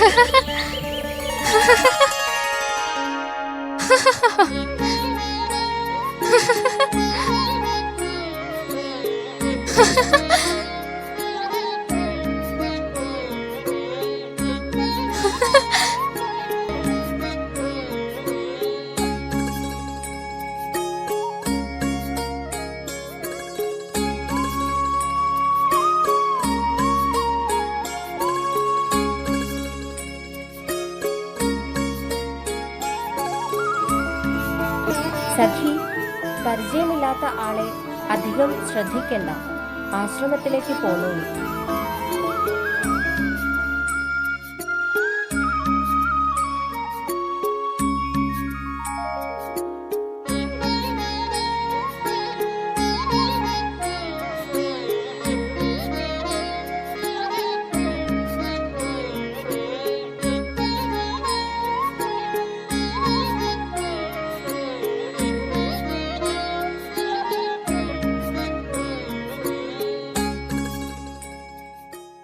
സഖി, പരിചയമില്ലാത്ത ആളെ അധികം ശ്രദ്ധിക്കണ്ട, ആശ്രമത്തിലേക്ക് പോന്നോളൂ.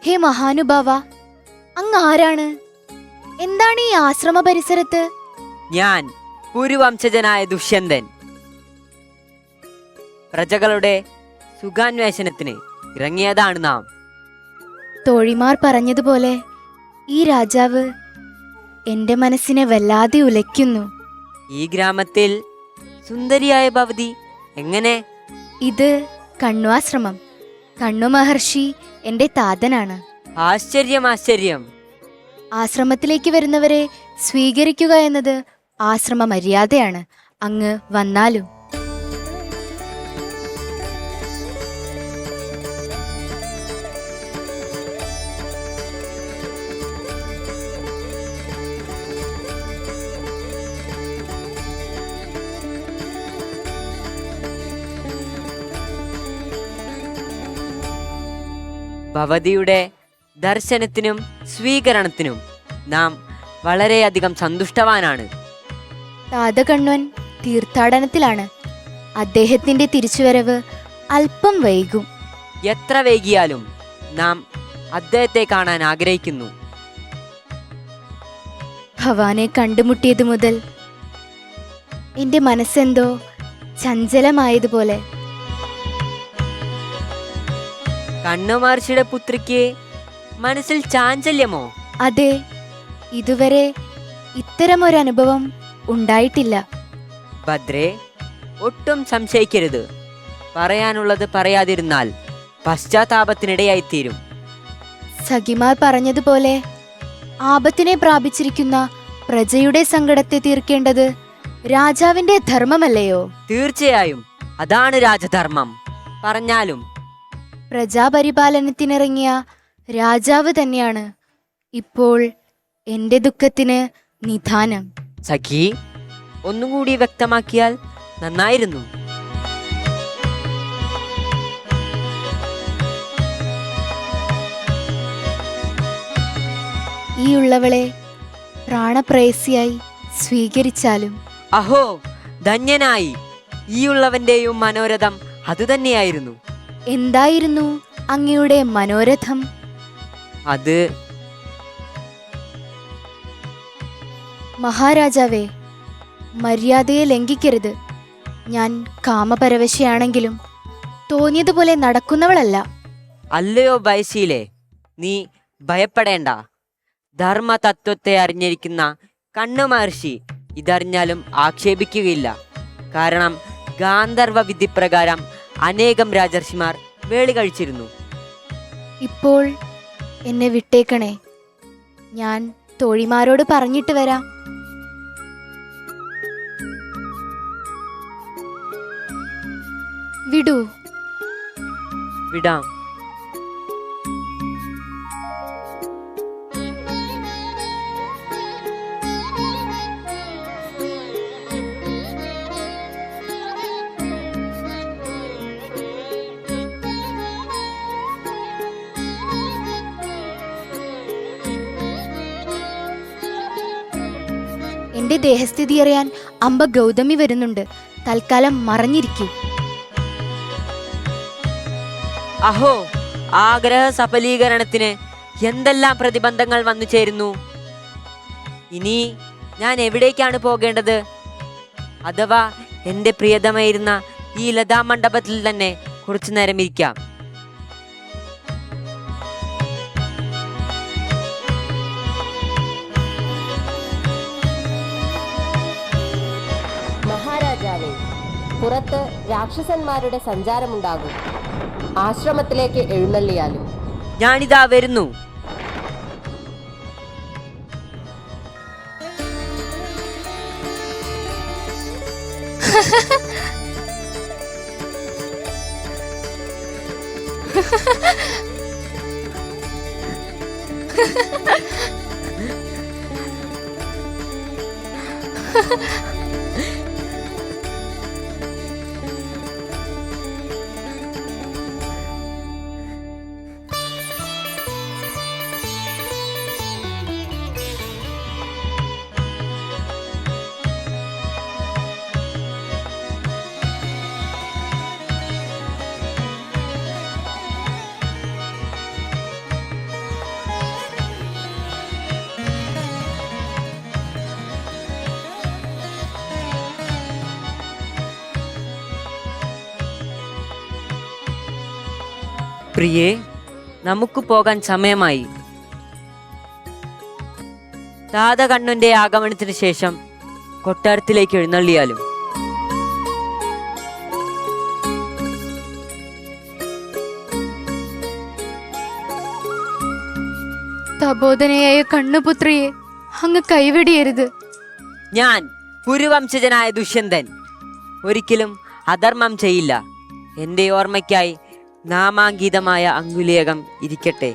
ഹേ മഹാനുഭാവ, അങ്ങ് ആരാണ്? എന്താണ് ഈ ആശ്രമ പരിസരത്ത്? ഞാൻ പുരുവംശജനായ ദുഷ്യന്തൻ. പ്രജകളുടെ സുഖാന്വേഷണത്തിന് ഇറങ്ങിയതാണ് നാം. തോഴിമാർ പറഞ്ഞതുപോലെ ഈ രാജാവ് എന്റെ മനസ്സിനെ വല്ലാതെ ഉലയ്ക്കുന്നു. ഈ ഗ്രാമത്തിൽ സുന്ദരിയായ ഭവതി എങ്ങനെ? ഇത് കണ്വാശ്രമം. കണ്ണു മഹർഷി എന്റെ താതനാണ്. ആശ്ചര്യം, ആശ്ചര്യം. ആശ്രമത്തിലേക്ക് വരുന്നവരെ സ്വീകരിക്കുക എന്നത് ആശ്രമ മര്യാദയാണ്. അങ്ങ് വന്നാലും. ഭവതിയുടെ ദർശനത്തിനും സ്വീകരണത്തിനും നാം വളരെയധികം സന്തുഷ്ടവാനാണ്. താതകണ്വൻ തീർത്ഥാടനത്തിലാണ്. അദ്ദേഹത്തിന്റെ തിരിച്ചുവരവ് അല്പം വൈകും. എത്ര വൈകിയാലും നാം അദ്ദേഹത്തെ കാണാൻ ആഗ്രഹിക്കുന്നു. ഭവാനെ കണ്ടുമുട്ടിയത് മുതൽ എന്റെ മനസ്സെന്തോ ചഞ്ചലമായതുപോലെ. കണ്ണുമഹർഷിയുടെ പുത്രിക്ക് മനസ്സിൽ ചാഞ്ചല്യമോ? അതെ, ഇതുവരെ ഇത്തരമൊരനുഭവം ഉണ്ടായിട്ടില്ല. ഭദ്രേ, ഒട്ടും സംശയിക്കരുത്. പറയാനുള്ളത് പറയാതിരുന്നാൽ പശ്ചാത്താപത്തിനിടയായിത്തീരും. സഖിമാർ പറഞ്ഞതുപോലെ ആപത്തിനെ പ്രാപിച്ചിരിക്കുന്ന പ്രജയുടെ സങ്കടത്തെ തീർക്കേണ്ടത് രാജാവിന്റെ ധർമ്മമല്ലയോ? തീർച്ചയായും അതാണ് രാജധർമ്മം. പറഞ്ഞാലും പ്രജാപരിപാലനത്തിനിറങ്ങിയ രാജാവ് തന്നെയാണ് ഇപ്പോൾ എന്റെ ദുഃഖത്തിന് നിധാനം. സഖി, ഒന്നുകൂടി വ്യക്തമാക്കിയാൽ നന്നായിരുന്നു. ഈ ഉള്ളവളെ പ്രാണപ്രേയസിയായി സ്വീകരിച്ചാലും. അഹോ, ധന്യനായി. ഈ ഉള്ളവന്റെയും മനോരഥം അതുതന്നെയായിരുന്നു. എന്തായിരുന്നു അങ്ങയുടെ മനോരഥം? അത് മഹാരാജാവേ, മര്യാദയെ ലംഘിക്കരുത്. ഞാൻ കാമപരവശയാണെങ്കിലും തോന്നിയതുപോലെ നടക്കുന്നവളല്ല. അല്ലയോ ബൈശീലെ, നീ ഭയപ്പെടേണ്ട. ധർമ്മതത്വത്തെ അറിഞ്ഞിരിക്കുന്ന കണ്ണുമഹർഷി ഇതറിഞ്ഞാലും ആക്ഷേപിക്കുകയില്ല. കാരണം ഗാന്ധർവ വിധിപ്രകാരം അനേകം രാജർഷിമാർ വേളി കഴിച്ചിരുന്നു. ഇപ്പോൾ എന്നെ വിട്ടേക്കണേ. ഞാൻ തോഴിമാരോട് പറഞ്ഞിട്ട് വരാം. വിടൂ. വിടാം. എന്റെ ദേഹസ്ഥിതി അറിയാൻ അമ്പ ഗൗതമി വരുന്നുണ്ട്. തൽക്കാലം മറഞ്ഞിരിക്കൂ. അഹോ, ആഗ്രഹ സഫലീകരണത്തിന് എന്തെല്ലാം പ്രതിബന്ധങ്ങൾ വന്നു ചേരുന്നു. ഇനി ഞാൻ എവിടേക്കാണ് പോകേണ്ടത്? അഥവാ എൻ്റെ പ്രിയതമായിരുന്ന ഈ ലതാമണ്ഡപത്തിൽ തന്നെ കുറച്ചു നേരം ഇരിക്കാം. മഹാരാജാവേ, പുറത്ത് രാക്ഷസന്മാരുടെ സഞ്ചാരമുണ്ടാകും. ആശ്രമത്തിലേക്ക് എഴുന്നള്ളിയാലും. ഞാനിതാ വരുന്നു. പ്രിയേ, നമുക്ക് പോകാൻ സമയമായി. താതകണ്ണുന്റെ ആഗമനത്തിന് ശേഷം കൊട്ടാരത്തിലേക്ക് എഴുന്നള്ളിയാലും. തപോധനയായ കണ്ണുപുത്രിയെ അങ്ങ് കൈവെടിയരുത്. ഞാൻ കുരുവംശജനായ ദുഷ്യന്തൻ ഒരിക്കലും അധർമ്മം ചെയ്യില്ല. എൻ്റെ ഓർമ്മയ്ക്കായി നാമാങ്കീതമായ അങ്കുലേഖം ഇരിക്കട്ടെ.